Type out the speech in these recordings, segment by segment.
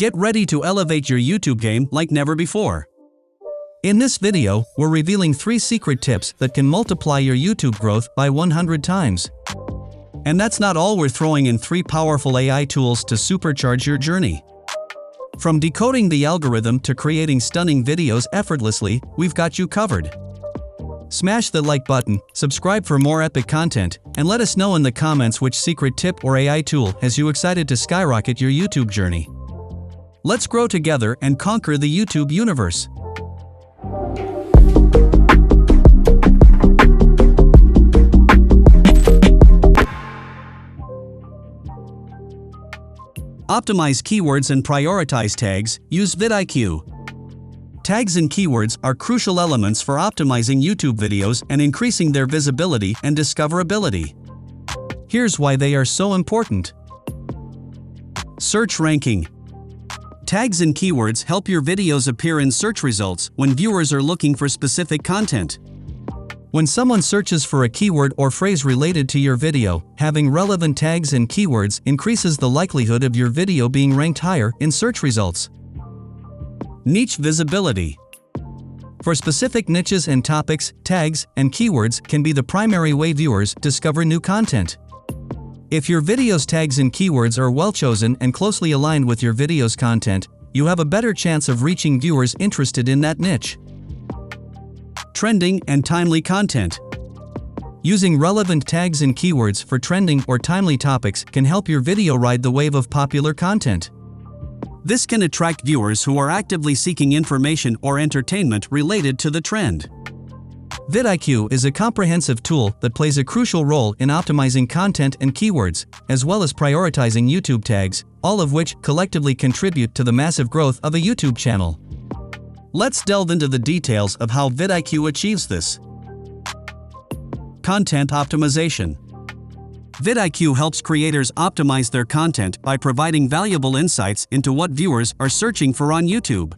Get ready to elevate your YouTube game like never before. In this video, we're revealing 3 secret tips that can multiply your YouTube growth by 100 times. And that's not all, we're throwing in 3 powerful AI tools to supercharge your journey. From decoding the algorithm to creating stunning videos effortlessly, we've got you covered. Smash the like button, subscribe for more epic content, and let us know in the comments which secret tip or AI tool has you excited to skyrocket your YouTube journey. Let's grow together and conquer the YouTube universe. Optimize keywords and prioritize tags. Use vidIQ. Tags and keywords are crucial elements for optimizing YouTube videos and increasing their visibility and discoverability. Here's why they are so important. Search ranking. Tags and keywords help your videos appear in search results when viewers are looking for specific content. When someone searches for a keyword or phrase related to your video, having relevant tags and keywords increases the likelihood of your video being ranked higher in search results. Niche visibility. For specific niches and topics, tags and keywords can be the primary way viewers discover new content. If your video's tags and keywords are well chosen and closely aligned with your video's content, you have a better chance of reaching viewers interested in that niche. Trending and timely content. Using relevant tags and keywords for trending or timely topics can help your video ride the wave of popular content. This can attract viewers who are actively seeking information or entertainment related to the trend. vidIQ is a comprehensive tool that plays a crucial role in optimizing content and keywords, as well as prioritizing YouTube tags, all of which collectively contribute to the massive growth of a YouTube channel. Let's delve into the details of how vidIQ achieves this. Content optimization. vidIQ helps creators optimize their content by providing valuable insights into what viewers are searching for on YouTube.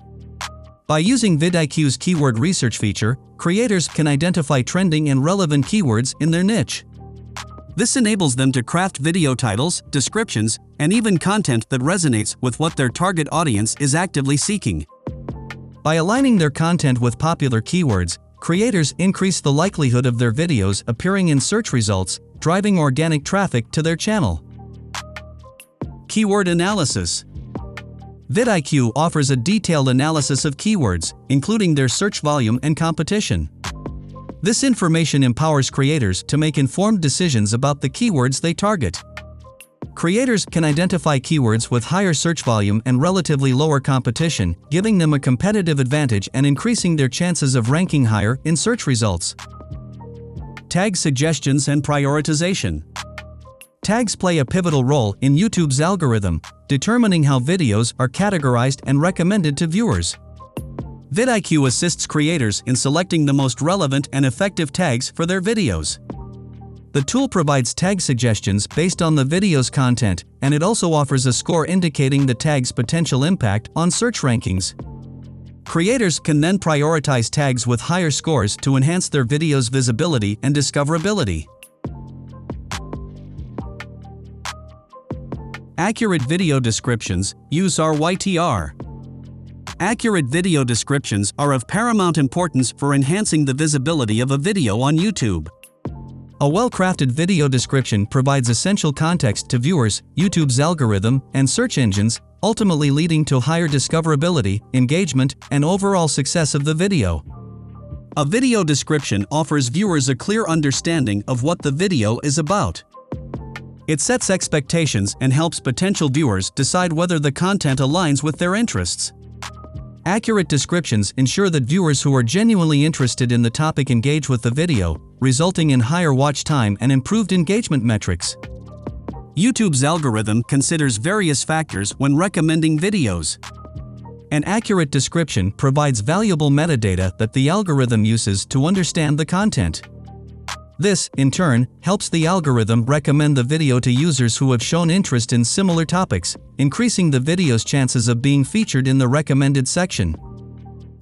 By using vidIQ's keyword research feature, creators can identify trending and relevant keywords in their niche. This enables them to craft video titles, descriptions, and even content that resonates with what their target audience is actively seeking. By aligning their content with popular keywords, creators increase the likelihood of their videos appearing in search results, driving organic traffic to their channel. Keyword analysis. vidIQ offers a detailed analysis of keywords, including their search volume and competition. This information empowers creators to make informed decisions about the keywords they target. Creators can identify keywords with higher search volume and relatively lower competition, giving them a competitive advantage and increasing their chances of ranking higher in search results. Tag suggestions and prioritization. Tags play a pivotal role in YouTube's algorithm, determining how videos are categorized and recommended to viewers. vidIQ assists creators in selecting the most relevant and effective tags for their videos. The tool provides tag suggestions based on the video's content, and it also offers a score indicating the tag's potential impact on search rankings. Creators can then prioritize tags with higher scores to enhance their video's visibility and discoverability. Accurate video descriptions. Use RYTR. Accurate video descriptions are of paramount importance for enhancing the visibility of a video on YouTube. A well-crafted video description provides essential context to viewers, YouTube's algorithm, and search engines, ultimately leading to higher discoverability, engagement, and overall success of the video. A video description offers viewers a clear understanding of what the video is about. It sets expectations and helps potential viewers decide whether the content aligns with their interests. Accurate descriptions ensure that viewers who are genuinely interested in the topic engage with the video, resulting in higher watch time and improved engagement metrics. YouTube's algorithm considers various factors when recommending videos. An accurate description provides valuable metadata that the algorithm uses to understand the content. This, in turn, helps the algorithm recommend the video to users who have shown interest in similar topics, increasing the video's chances of being featured in the recommended section.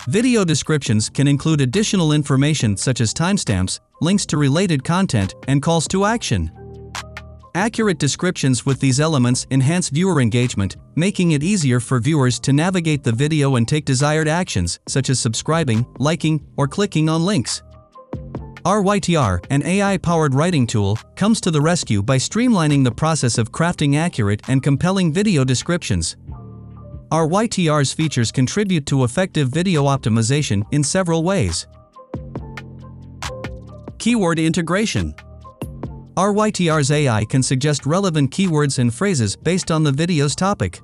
Video descriptions can include additional information such as timestamps, links to related content, and calls to action. Accurate descriptions with these elements enhance viewer engagement, making it easier for viewers to navigate the video and take desired actions, such as subscribing, liking, or clicking on links. RYTR, an AI-powered writing tool, comes to the rescue by streamlining the process of crafting accurate and compelling video descriptions. RYTR's features contribute to effective video optimization in several ways. Keyword integration. RYTR's AI can suggest relevant keywords and phrases based on the video's topic.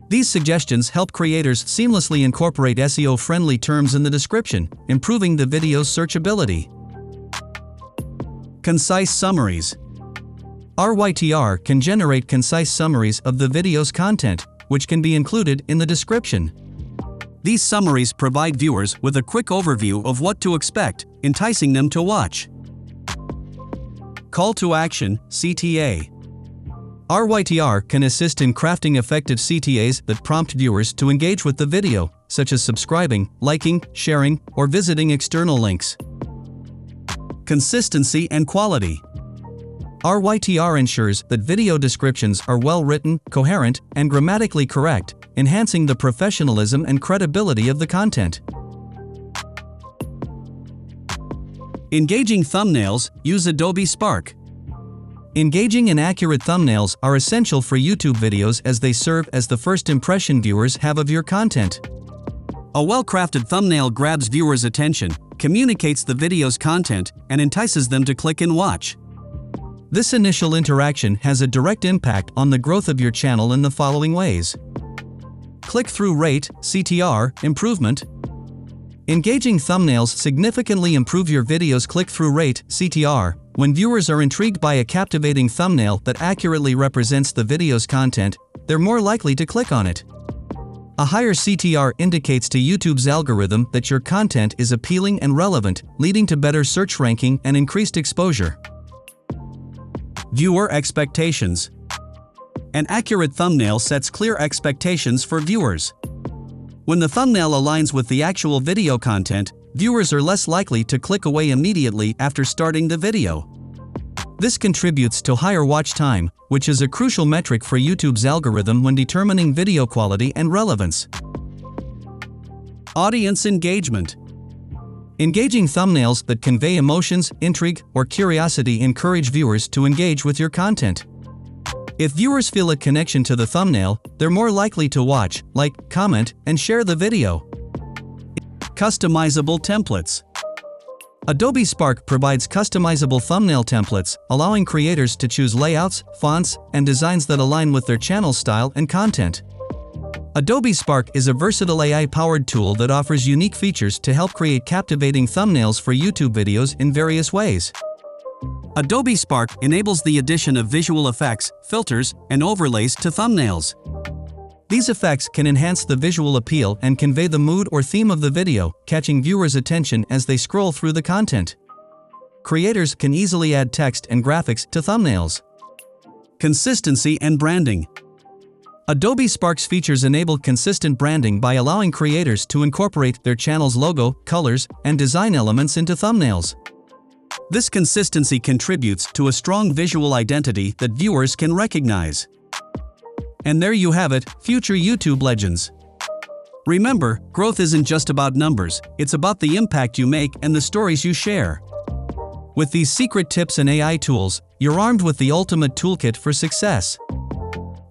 These suggestions help creators seamlessly incorporate SEO-friendly terms in the description, improving the video's searchability. Concise summaries. RYTR can generate concise summaries of the video's content, which can be included in the description. These summaries provide viewers with a quick overview of what to expect, enticing them to watch. Call to action, CTA. RYTR can assist in crafting effective CTAs that prompt viewers to engage with the video, such as subscribing, liking, sharing, or visiting external links. Consistency and quality. RYTR ensures that video descriptions are well-written, coherent, and grammatically correct, enhancing the professionalism and credibility of the content. Engaging thumbnails, use Adobe Spark. Engaging and accurate thumbnails are essential for YouTube videos as they serve as the first impression viewers have of your content. A well-crafted thumbnail grabs viewers' attention, communicates the video's content, and entices them to click and watch. This initial interaction has a direct impact on the growth of your channel in the following ways. Click-through rate, CTR, improvement. Engaging thumbnails significantly improve your video's click-through rate, CTR, when viewers are intrigued by a captivating thumbnail that accurately represents the video's content. They're more likely to click on it. A higher CTR indicates to YouTube's algorithm that your content is appealing and relevant, leading to better search ranking and increased exposure. Viewer expectations. An accurate thumbnail sets clear expectations for viewers. When the thumbnail aligns with the actual video content, viewers are less likely to click away immediately after starting the video. This contributes to higher watch time, which is a crucial metric for YouTube's algorithm when determining video quality and relevance. Audience engagement. Engaging thumbnails that convey emotions, intrigue, or curiosity encourage viewers to engage with your content. If viewers feel a connection to the thumbnail, they're more likely to watch, like, comment, and share the video. Customizable templates. Adobe Spark provides customizable thumbnail templates, allowing creators to choose layouts, fonts, and designs that align with their channel style and content. Adobe Spark is a versatile AI-powered tool that offers unique features to help create captivating thumbnails for YouTube videos in various ways. Adobe Spark enables the addition of visual effects, filters, and overlays to thumbnails. These effects can enhance the visual appeal and convey the mood or theme of the video, catching viewers' attention as they scroll through the content. Creators can easily add text and graphics to thumbnails. Consistency and branding. Adobe Spark's features enable consistent branding by allowing creators to incorporate their channel's logo, colors, and design elements into thumbnails. This consistency contributes to a strong visual identity that viewers can recognize. And there you have it, future YouTube legends. Remember, growth isn't just about numbers, it's about the impact you make and the stories you share. With these secret tips and AI tools, you're armed with the ultimate toolkit for success.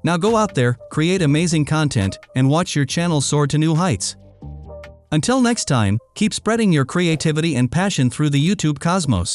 Now go out there, create amazing content, and watch your channel soar to new heights. Until next time, keep spreading your creativity and passion through the YouTube cosmos.